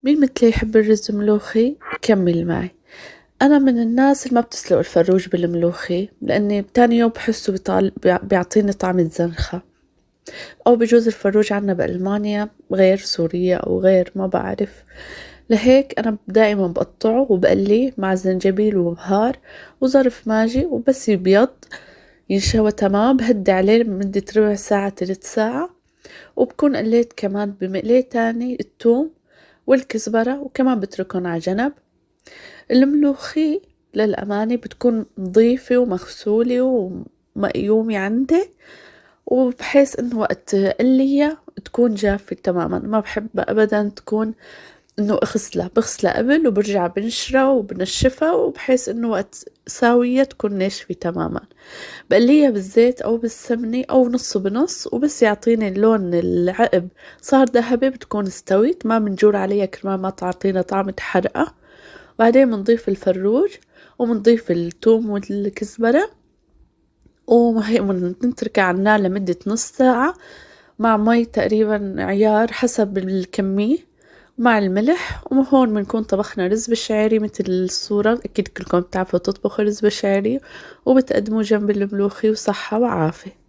مين مثلي يحب الرز الملوخي كمل معي. أنا من الناس اللي ما بتسلق الفروج بالملوخي لأني بتاني يوم بحسه بيعطيني طعم الزنخة. أو بجوز الفروج عنا بألمانيا غير سوريا أو غير ما بعرف. لهيك أنا دائما بقطعه وبقليه مع زنجبيل وبهار وظرف ماجي، وبس يبيض ينشوى تمام بهدي عليه لمدة ربع ساعة تلت ساعة. وبكون قليت كمان بمقليه تاني الثوم والكزبرة وكمان بتركن على جنب. الملوخي للأمانة بتكون نظيفة ومغسولة ومقيومة عندي، وبحيث انه وقت قلية تكون جافة تماما. ما بحب ابدا تكون انه بغسلها قبل وبرجع بنشرها وبنشفها، وبحيث انه وقت ساوية تكون ناشفة تماما. بقليها بالزيت او بالسمنة او نص بنص، وبس يعطيني اللون العقب صار ذهبي بتكون استويت. ما بنجور عليها كرمال ما تعطينا طعم حرقة. بعدين بنضيف الفروج وبنضيف الثوم والكزبرة وهي بنتركها على النار لمدة نص ساعة مع مي تقريبا عيار حسب الكمية مع الملح. وهون بنكون طبخنا رز بالشعري مثل الصورة. أكيد كلكم بتعرفوا تطبخوا رز بالشعري، وبتقدموه جنب الملوخي وصحة وعافية.